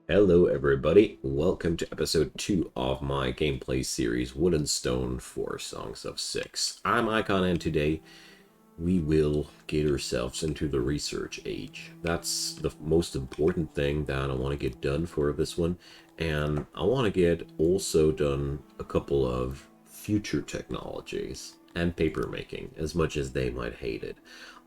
Hello everybody, welcome to episode 2 of my gameplay series Wood and Stone for Songs of Syx. I'm Icon and today we will get ourselves into the research age. That's the most important thing that I want to get done for this one, and I want to get also done a couple of future technologies and paper making, as much as they might hate it.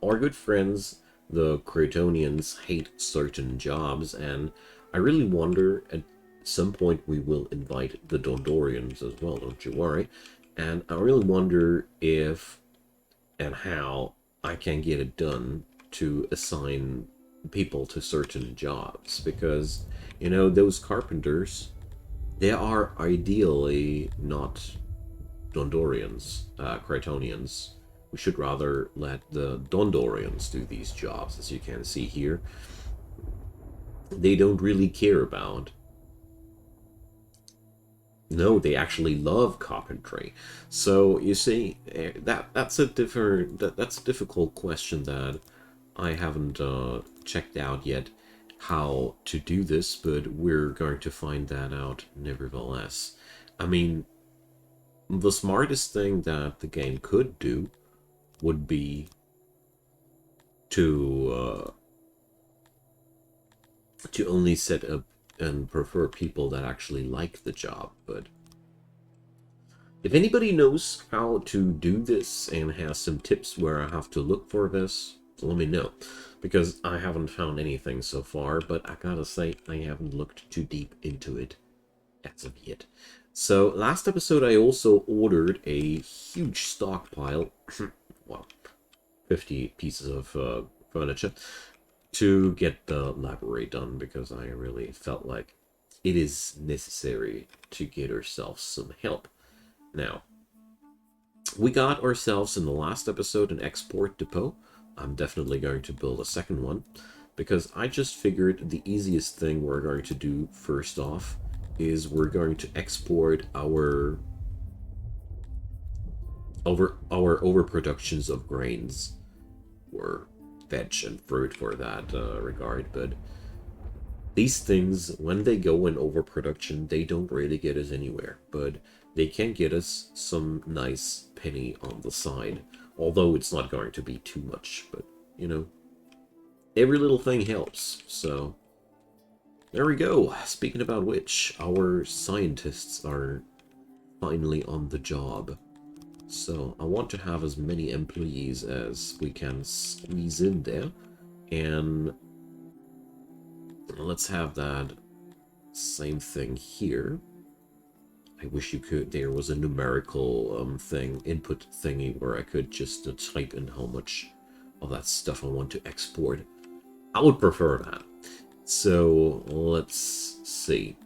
Our good friends, the Cretonians, hate certain jobs, and I really wonder at some point we will invite the Dondorians as well, don't you worry. And I really wonder if and how I can get it done to assign people to certain jobs because those carpenters, they are ideally not Dondorians, Cretonians. We should rather let the Dondorians do these jobs. As you can see here, they don't really care about. No, they actually love carpentry. So you see, that's a difficult question that I haven't checked out yet how to do this, but we're going to find that out nevertheless. I mean, the smartest thing that the game could do would be to only set up and prefer people that actually like the job, but if anybody knows how to do this and has some tips where I have to look for this, let me know. Because I haven't found anything so far, but I gotta say, I haven't looked too deep into it as of yet. So, last episode I also ordered a huge stockpile, well, 50 pieces of furniture, to get the library done, because I really felt like it is necessary to get ourselves some help. Now, we got ourselves in the last episode an export depot. I'm definitely going to build a second one because I just figured the easiest thing we're going to do first off is we're going to export our overproductions of grains or veg and fruit for that regard. But these things, when they go in overproduction, they don't really get us anywhere, but they can get us some nice penny on the side. Although it's not going to be too much, but you know, every little thing helps. So there we go. Speaking about which, our scientists are finally on the job. So I want to have as many employees as we can squeeze in there, and let's have that same thing here. I wish you could. There was a numerical input thingy where I could just type in how much of that stuff I want to export. I would prefer that. So let's see.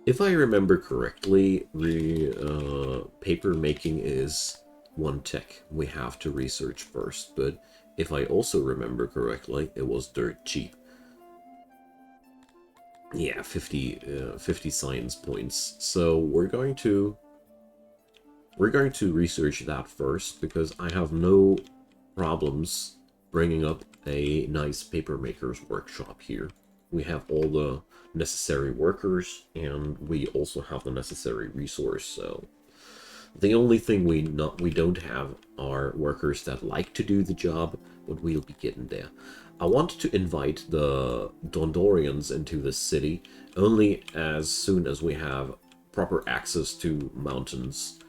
If I remember correctly, the paper making is one tech we have to research first. But if I also remember correctly, it was dirt cheap. Yeah, 50 science points. So we're going to research that first because I have no problems bringing up a nice paper maker's workshop here. We have all the necessary workers and we also have the necessary resource. So the only thing we don't have are workers that like to do the job, but we'll be getting there. I want to invite the Dondorians into the city only as soon as we have proper access to mountains.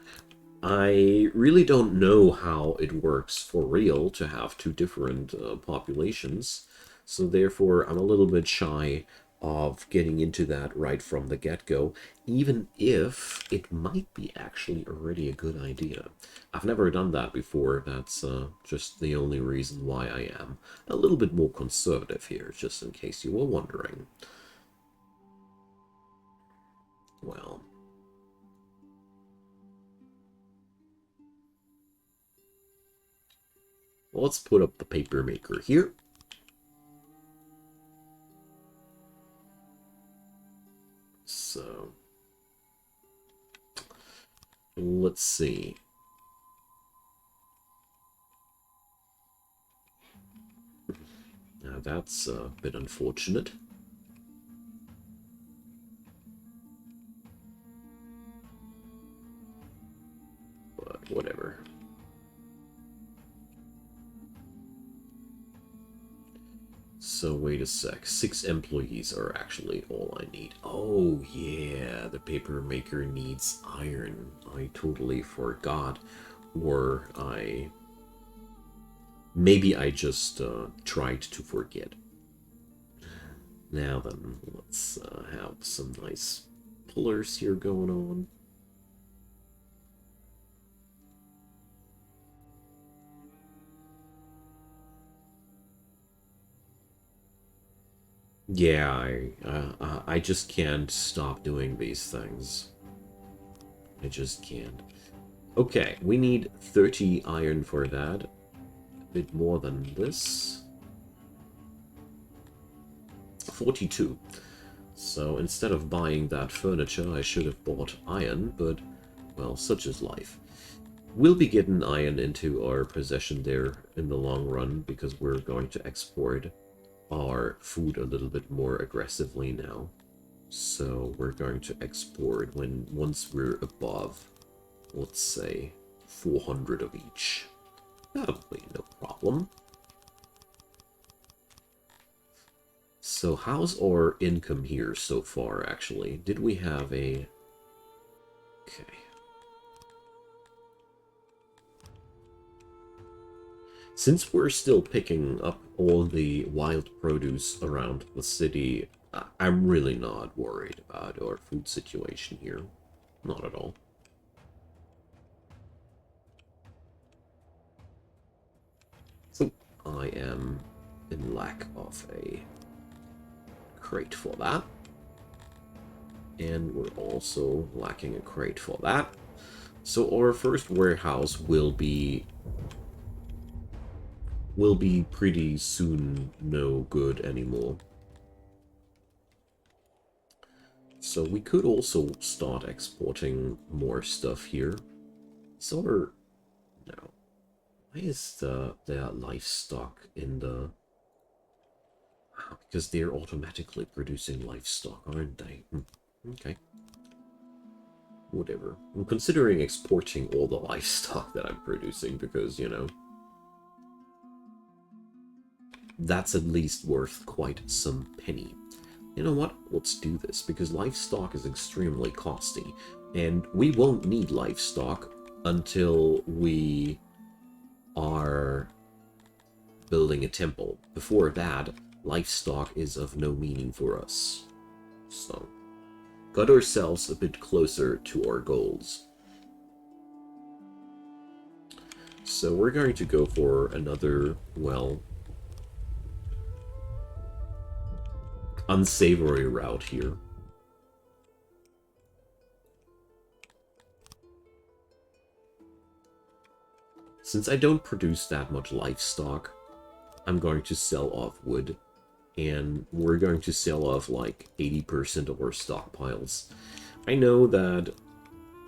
I really don't know how it works for real to have two different populations, so therefore I'm a little bit shy of getting into that right from the get-go, even if it might be actually already a good idea. I've never done that before, that's just the only reason why I am a little bit more conservative here, just in case you were wondering. Well, let's put up the paper maker here. So, let's see. Now that's a bit unfortunate. Whatever. So wait a sec. 6 employees are actually all I need. Oh yeah, the paper maker needs iron. I totally forgot. Or maybe I just tried to forget. Now then, let's have some nice pullers here going on. Yeah, I just can't stop doing these things. I just can't. Okay, we need 30 iron for that. A bit more than this. 42. So instead of buying that furniture, I should have bought iron, but, well, such is life. We'll be getting iron into our possession there in the long run, because we're going to export our food a little bit more aggressively now. So we're going to export once we're above, let's say, 400 of each. That'll be no problem. So how's our income here so far, actually? Did we have a... Okay. Since we're still picking up all the wild produce around the city, I'm really not worried about our food situation here. Not at all. So I am in lack of a crate for that. And we're also lacking a crate for that. So our first warehouse will be pretty soon no good anymore. So we could also start exporting more stuff here. So we're... No. Why is the livestock in the... Because they're automatically producing livestock, aren't they? Okay. Whatever. I'm considering exporting all the livestock that I'm producing because, you know... That's at least worth quite some penny. You know what? Let's do this, because livestock is extremely costly, and we won't need livestock until we are building a temple. Before that, livestock is of no meaning for us. So, got ourselves a bit closer to our goals. So we're going to go for another, well... unsavory route here. Since I don't produce that much livestock, I'm going to sell off wood, and we're going to sell off like 80% of our stockpiles. I know that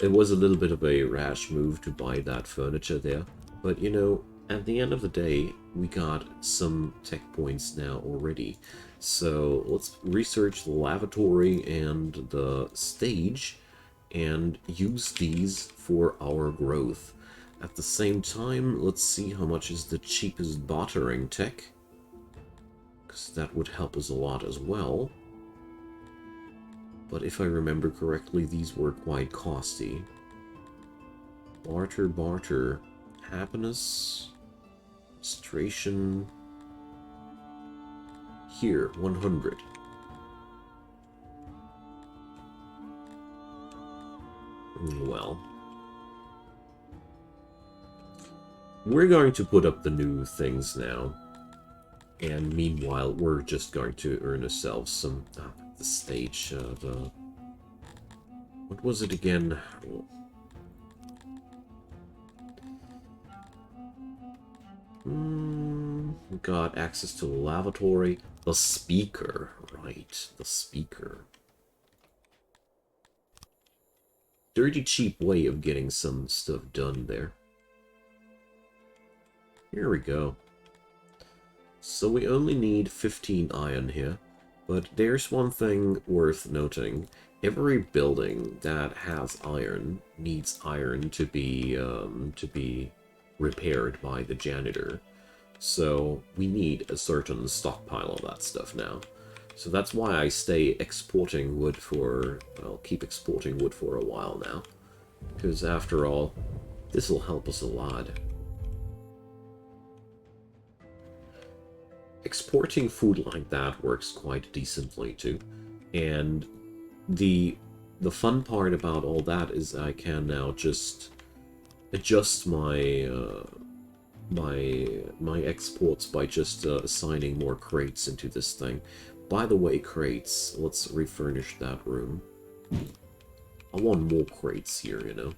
it was a little bit of a rash move to buy that furniture there, but you know, at the end of the day, we got some tech points now already. So let's research the lavatory and the stage and use these for our growth. At the same time, let's see how much is the cheapest bartering tech, because that would help us a lot as well. But if I remember correctly, these were quite costly. Barter, barter, happiness, frustration. Here, 100. Well, we're going to put up the new things now, and meanwhile, we're just going to earn ourselves some the stage. The what was it again? We got access to the lavatory. The speaker, right, the speaker. Dirty cheap way of getting some stuff done there. Here we go. So we only need 15 iron here, But there's one thing worth noting. Every building that has iron needs iron to be repaired by the janitor. So we need a certain stockpile of that stuff now. So that's why I stay exporting wood for... I'll keep exporting wood for a while now. Because after all, this will help us a lot. Exporting food like that works quite decently too. And the fun part about all that is I can now just adjust my my exports by just assigning more crates into this thing. By the way, crates, let's refurnish that room. I want more crates here, you know.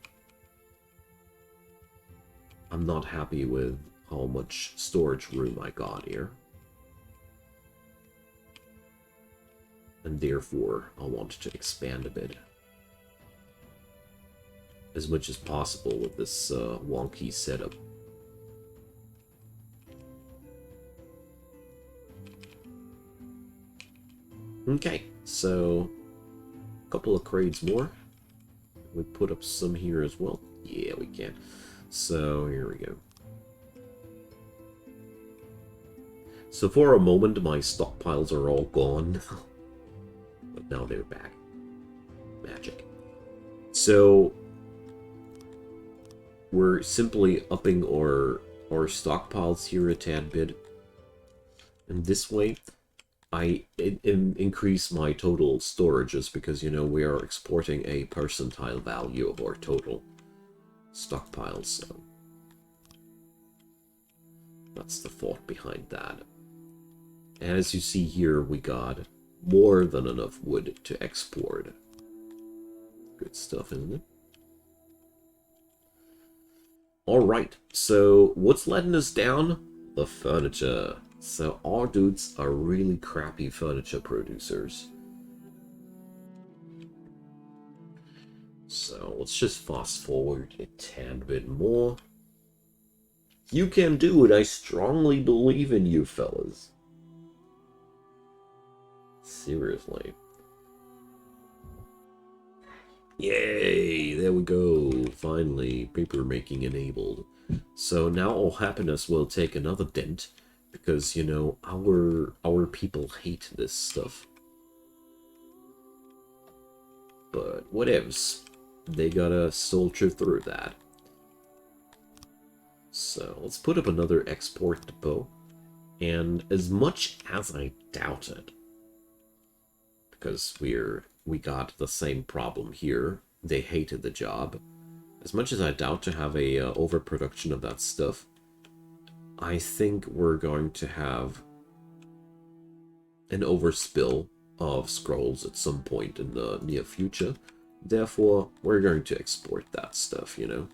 I'm not happy with how much storage room I got here. And therefore, I want to expand a bit. As much as possible with this wonky setup. Okay, so a couple of crates more. We put up some here as well. Yeah, we can. So here we go. So for a moment, my stockpiles are all gone. But now they're back. Magic. So we're simply upping our stockpiles here a tad bit. And this way, I increase my total storages because, you know, we are exporting a percentile value of our total stockpiles. So that's the thought behind that. And as you see here, we got more than enough wood to export. Good stuff, isn't it? Alright, so what's letting us down? The furniture. So our dudes are really crappy furniture producers. So let's just fast forward a tad bit more. You can do it, I strongly believe in you fellas. Seriously. Yay! There we go. Finally, paper making enabled. So now all happiness will take another dent. Because, you know, our people hate this stuff. But whatevs. They gotta soldier through that. So let's put up another export depot. And as much as I doubt it, because we got the same problem here, they hated the job. As much as I doubt to have a overproduction of that stuff, I think we're going to have an overspill of scrolls at some point in the near future. Therefore, we're going to export that stuff, you know.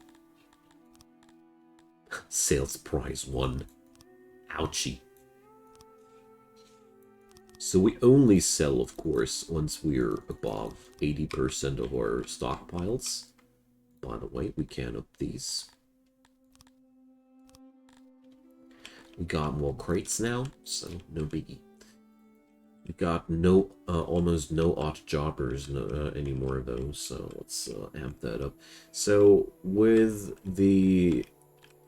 Sales price 1. Ouchie. So we only sell, of course, once we're above 80% of our stockpiles. By the way, we can up these. We got more crates now, so no biggie. We got no, almost no odd jobbers, no, any more of those, so let's amp that up. So with the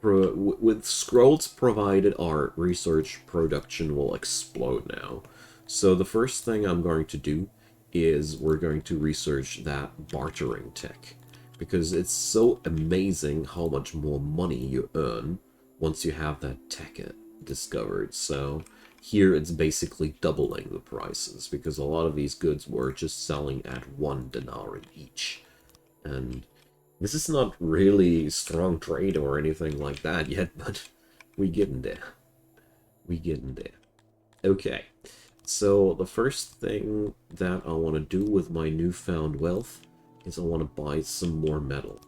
with scrolls provided, our research production will explode now. So the first thing I'm going to do is we're going to research that bartering tech, because it's so amazing how much more money you earn once you have that tech discovered. So here it's basically doubling the prices, because a lot of these goods were just selling at 1 denarii each. And this is not really strong trade or anything like that yet, but we getting there. We getting there. Okay, so the first thing that I want to do with my newfound wealth is I want to buy some more metal.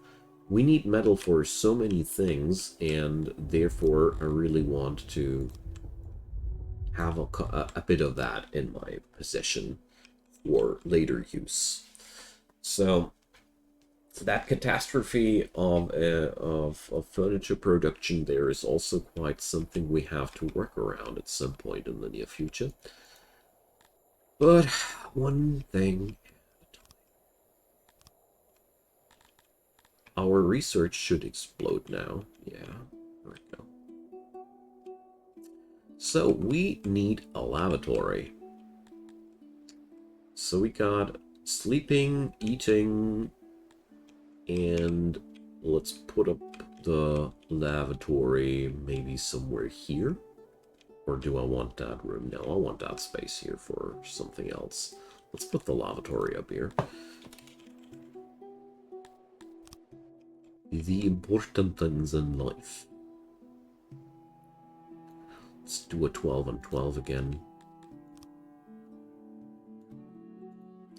We need metal for so many things, and therefore I really want to have a bit of that in my possession for later use. So that catastrophe of furniture production there is also quite something we have to work around at some point in the near future. But one thing, our research should explode now. Yeah, there we go. So we need a lavatory. So we got sleeping, eating, and let's put up the lavatory maybe somewhere here. Or do I want that room? No, I want that space here for something else. Let's put the lavatory up here. The important things in life. Let's do a 12 on 12 again.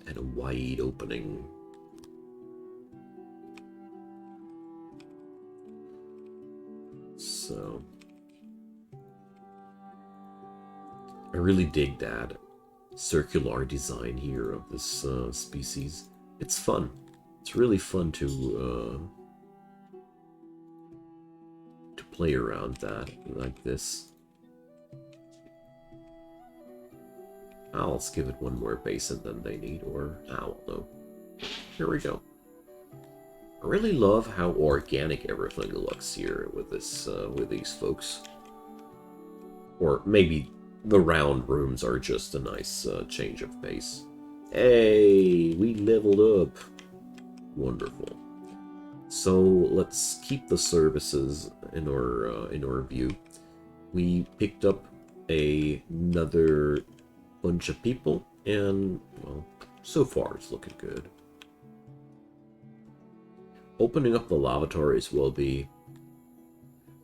And a wide opening. So I really dig that circular design here of this species. It's fun. It's really fun to play around that like this. Let's give it one more basin than they need, or I don't know. Here we go. I really love how organic everything looks here with this with these folks. Or maybe the round rooms are just a nice change of pace. Hey, we leveled up. Wonderful. So let's keep the services in our view. We picked up another bunch of people, and well, so far it's looking good. Opening up the lavatories will be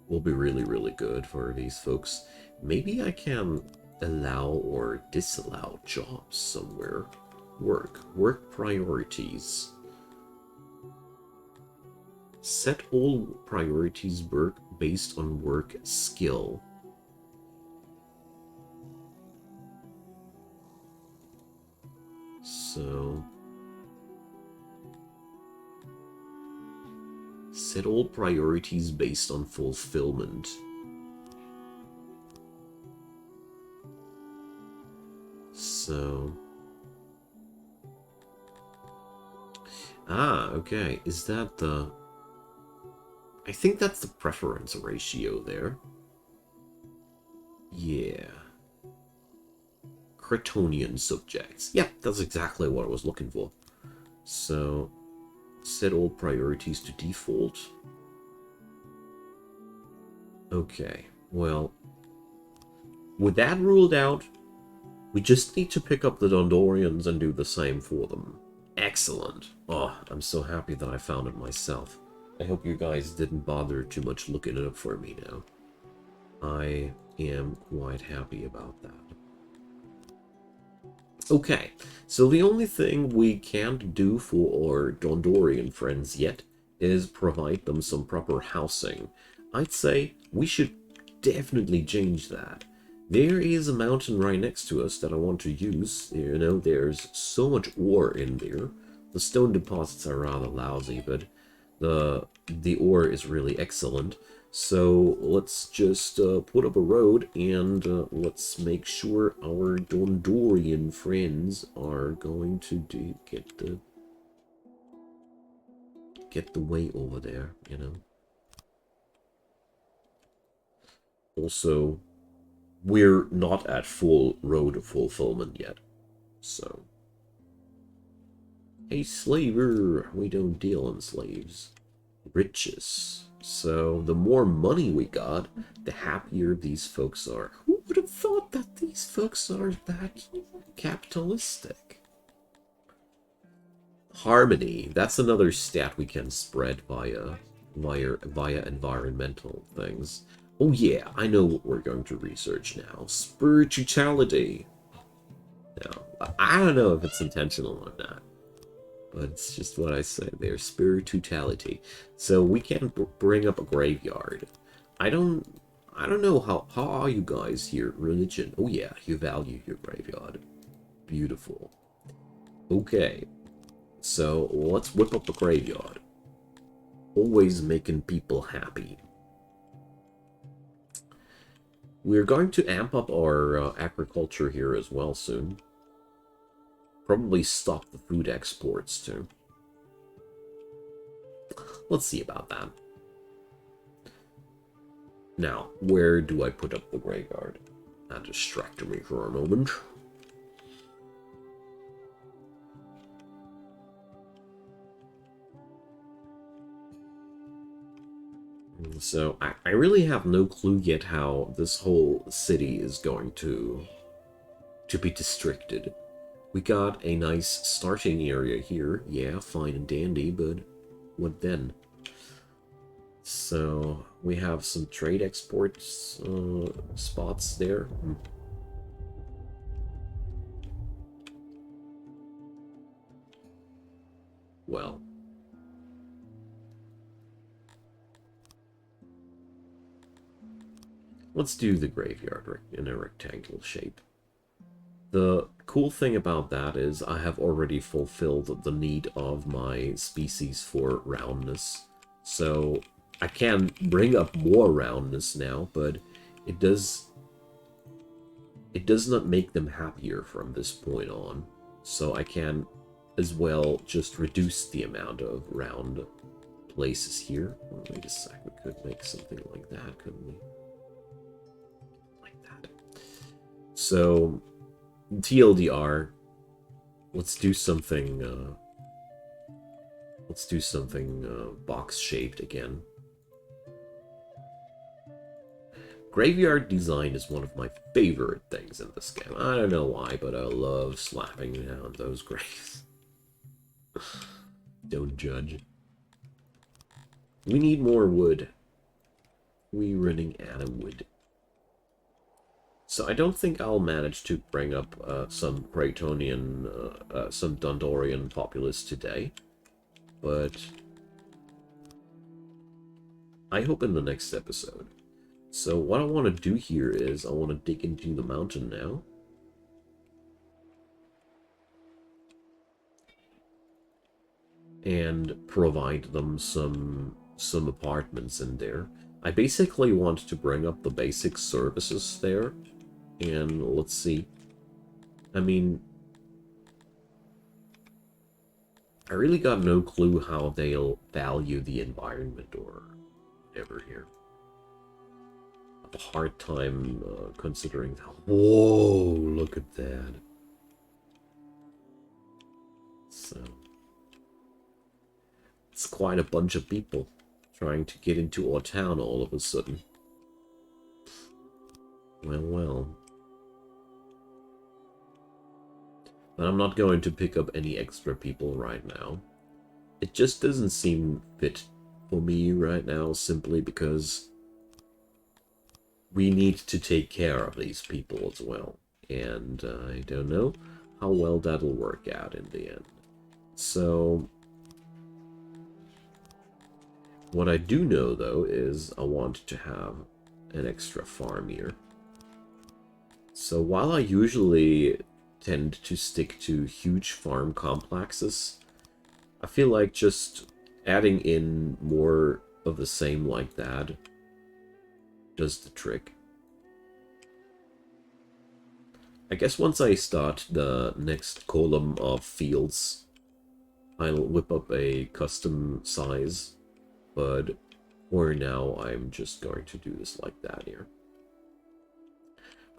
really, really good for these folks. Maybe I can allow or disallow jobs somewhere. Work priorities. Set all priorities work based on work skill. So set all priorities based on fulfillment. So okay. Is that the... I think that's the preference ratio there. Yeah. Cretonian subjects. Yep, that's exactly what I was looking for. So, set all priorities to default. Okay, well, with that ruled out, we just need to pick up the Dondorians and do the same for them. Excellent. Oh, I'm so happy that I found it myself. I hope you guys didn't bother too much looking it up for me now. I am quite happy about that. Okay, so the only thing we can't do for our Dondorian friends yet is provide them some proper housing. I'd say we should definitely change that. There is a mountain right next to us that I want to use. You know, there's so much ore in there. The stone deposits are rather lousy, but the ore is really excellent. So let's just put up a road, and let's make sure our Dondorian friends are going to get the way over there, you know. Also, we're not at full road fulfillment yet, so. Hey, slaver, we don't deal in slaves. Riches. So the more money we got, the happier these folks are. Who would have thought that these folks are that capitalistic? Harmony. That's another stat we can spread via environmental things. Oh yeah, I know what we're going to research now. Spirituality. Now, I don't know if it's intentional or not, but it's just what I say there. Spirituality. So we can bring up a graveyard. I don't know how are you guys here? Religion. Oh yeah, you value your graveyard. Beautiful. Okay. So let's whip up a graveyard. Always making people happy. We're going to amp up our agriculture here as well soon. Probably stop the food exports too. Let's see about that. Now, where do I put up the graveyard? That distracted me for a moment. So, I really have no clue yet how this whole city is going to be districted. We got a nice starting area here. Yeah, fine and dandy, but what then? So, we have some trade exports spots there. Well. Let's do the graveyard in a rectangular shape. The cool thing about that is I have already fulfilled the need of my species for roundness. So I can bring up more roundness now, but it does not make them happier from this point on. So I can as well just reduce the amount of round places here. Oh, wait a sec, we could make something like that, couldn't we? Like that. So TLDR, let's do something box-shaped again. Graveyard design is one of my favorite things in this game. I don't know why, but I love slapping down those graves. Don't judge. We need more wood. We're running out of wood. So I don't think I'll manage to bring up some Cretonian, some Dondorian populace today. But I hope in the next episode. So what I want to do here is I want to dig into the mountain now. And provide them some apartments in there. I basically want to bring up the basic services there. And let's see. I mean, I really got no clue how they'll value the environment or whatever here. I have a hard time considering that. Whoa, look at that. So, it's quite a bunch of people trying to get into our town all of a sudden. Well, well. But I'm not going to pick up any extra people right now. It just doesn't seem fit for me right now, simply because we need to take care of these people as well. And I don't know how well that'll work out in the end. So what I do know, though, is I want to have an extra farm here. So while I usually tend to stick to huge farm complexes, I feel like just adding in more of the same like that does the trick. I guess once I start the next column of fields, I'll whip up a custom size, but for now I'm just going to do this like that here.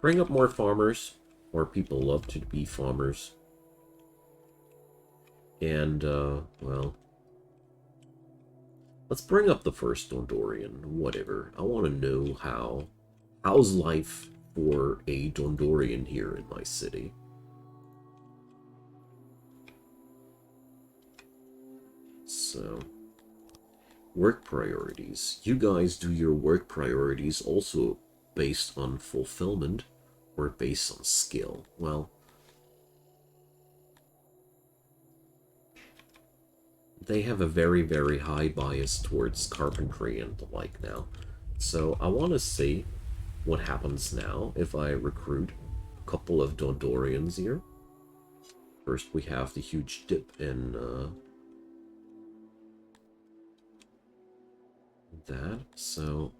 Bring up more farmers. More people love to be farmers. And, well, let's bring up the first Dondorian, whatever. I want to know how's life for a Dondorian here in my city. So, work priorities. You guys do your work priorities also based on fulfillment or based on skill? Well, they have a very, very high bias towards carpentry and the like now. So I want to see what happens now if I recruit a couple of Dondorians here. First, we have the huge dip in that. So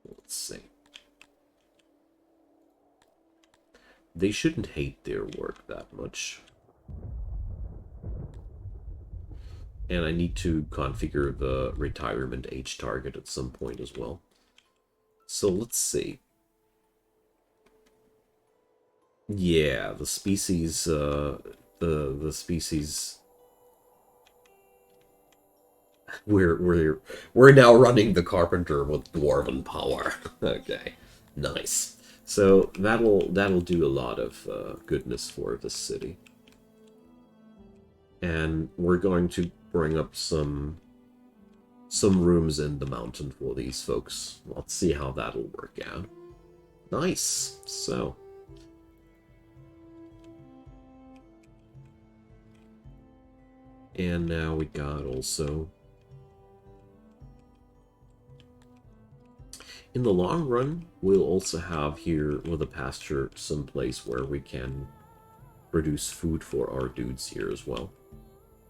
let's see. They shouldn't hate their work that much. And I need to configure the retirement age target at some point as well. So let's see. Yeah, the species, the species. We're now running the carpenter with dwarven power. Okay, nice. So that'll do a lot of goodness for the city. And we're going to bring up some rooms in the mountain for these folks. Let's see how that'll work out. Nice. So. And now we got also... In the long run, we'll also have here with a pasture some place where we can produce food for our dudes here as well.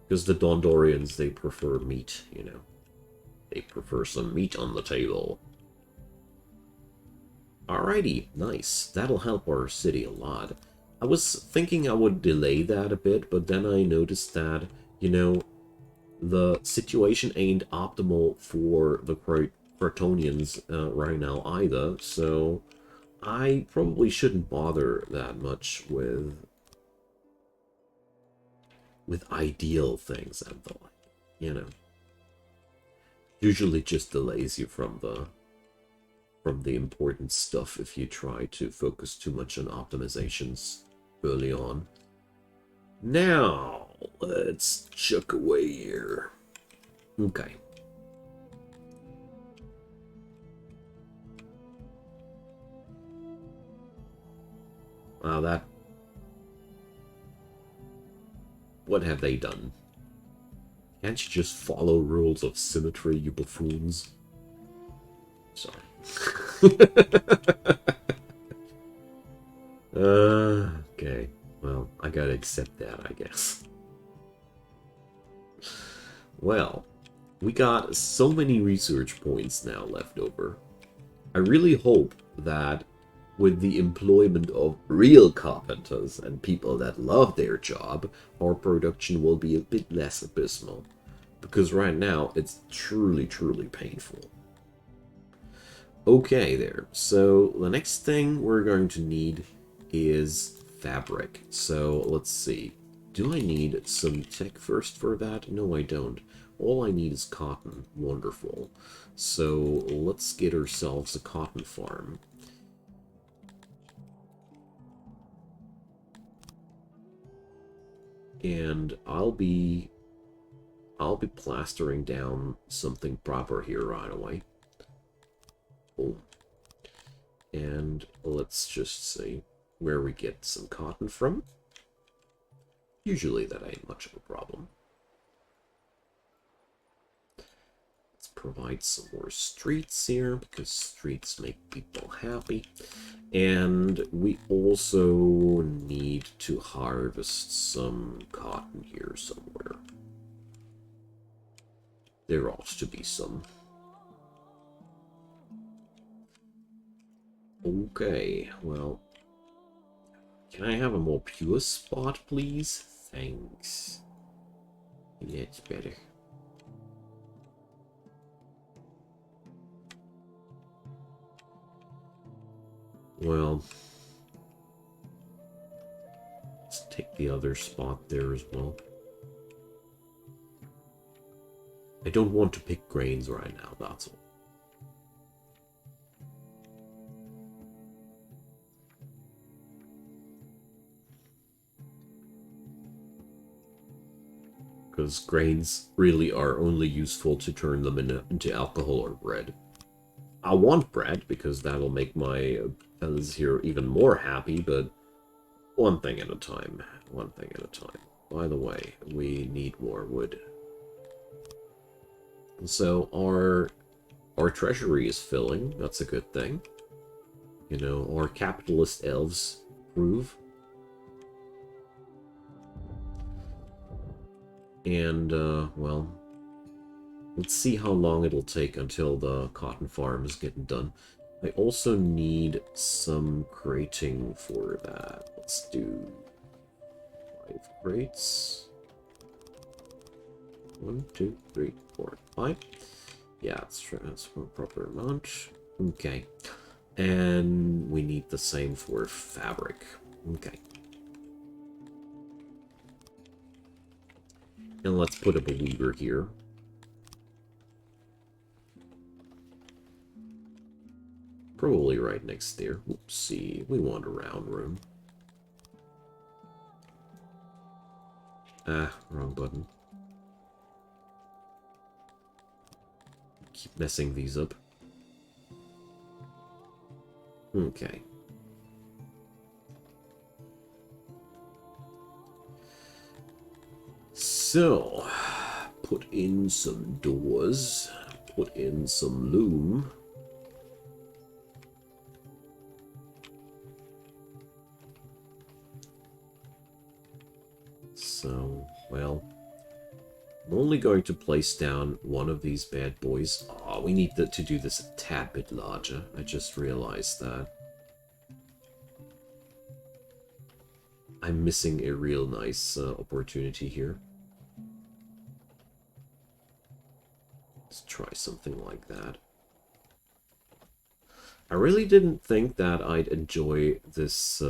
Because the Dondorians, they prefer meat, you know. They prefer some meat on the table. Alrighty, nice. That'll help our city a lot. I was thinking I would delay that a bit, but then I noticed that, you know, the situation ain't optimal for the Cretonians right now either, so I probably shouldn't bother that much with ideal things and the like, you know. Usually just delays you from the important stuff if you try to focus too much on optimizations early on. Now, let's chuck away here. Okay. Wow, that... What have they done? Can't you just follow rules of symmetry, you buffoons? Sorry. Okay. Well, I gotta accept that, I guess. Well, we got so many research points now left over. I really hope that with the employment of real carpenters and people that love their job, our production will be a bit less abysmal. Because right now, it's truly, truly painful. Okay there, so the next thing we're going to need is fabric. So let's see. Do I need some tech first for that? No, I don't. All I need is cotton. Wonderful. So let's get ourselves a cotton farm. And I'll be plastering down something proper here right away. Oh. And let's just see where we get some cotton from. Usually that ain't much of a problem. Let's provide some more streets here, because streets make people happy. And we also need to harvest some cotton here somewhere. There ought to be some. Okay, well, can I have a more pure spot, please? Thanks. That's better. Well, let's take the other spot there as well. I don't want to pick grains right now, that's all. Because grains really are only useful to turn them into alcohol or bread. I want bread, because that'll make my fellas here even more happy, but one thing at a time. One thing at a time. By the way, we need more wood. So our treasury is filling. That's a good thing. You know, our capitalist elves prove. And, well, let's see how long it'll take until the cotton farm is getting done. I also need some crating for that. Let's do 5 crates. 1, 2, 3, 4, 5. Yeah, that's a proper amount. Okay. And we need the same for fabric. Okay. And let's put up a weaver here. Probably right next there. Oopsie, we want a round room. Ah, wrong button. Keep messing these up. Okay. So, put in some doors, put in some loom. So, well, I'm only going to place down one of these bad boys. Oh, we need to do this a tad bit larger. I just realized that. I'm missing a real nice opportunity here. Let's try something like that. I really didn't think that I'd enjoy this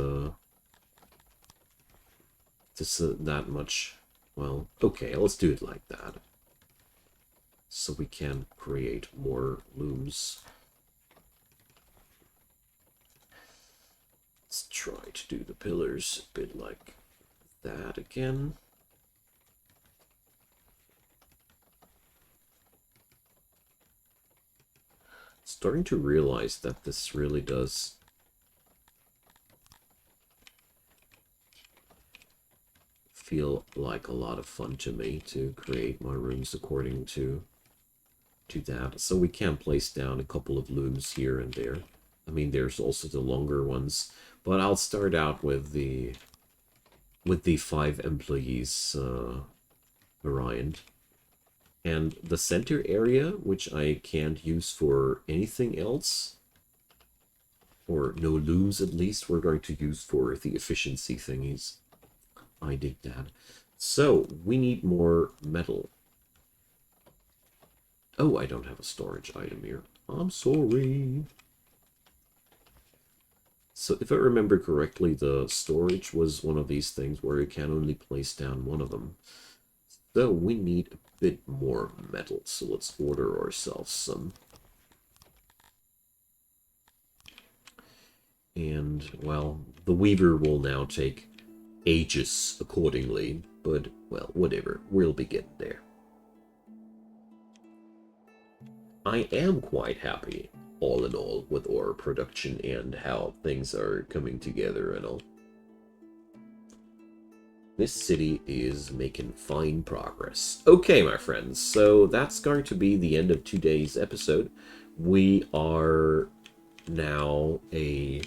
that much. Well, okay, let's do it like that. So we can create more looms. Let's try to do the pillars a bit like that again. Starting to realize that this really does feel like a lot of fun to me to create my rooms according to that. So we can place down a couple of looms here and there. I mean, there's also the longer ones, but I'll start out with the 5 employees variant. And the center area, which I can't use for anything else, or no looms at least, we're going to use for the efficiency thingies. I dig that. So, we need more metal. Oh, I don't have a storage item here. I'm sorry. So, if I remember correctly, the storage was one of these things where you can only place down one of them. So, we need a bit more metal. So, let's order ourselves some. And, well, the weaver will now take ages accordingly, but, well, whatever. We'll be getting there. I am quite happy, all in all, with our production and how things are coming together and all. This city is making fine progress. Okay, my friends, so that's going to be the end of today's episode. We are now a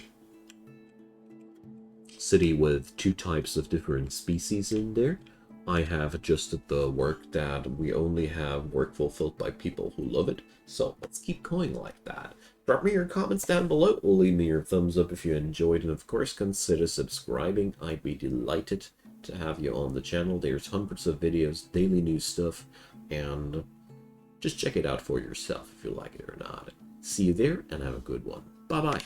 city with 2 types of different species in there. I have adjusted the work that we only have work fulfilled by people who love it, so let's keep going like that. Drop me your comments down below, leave me your thumbs up if you enjoyed, and of course consider subscribing. I'd be delighted to have you on the channel. There's hundreds of videos, daily news stuff, and just check it out for yourself if you like it or not. See you there, and have a good one. Bye-bye.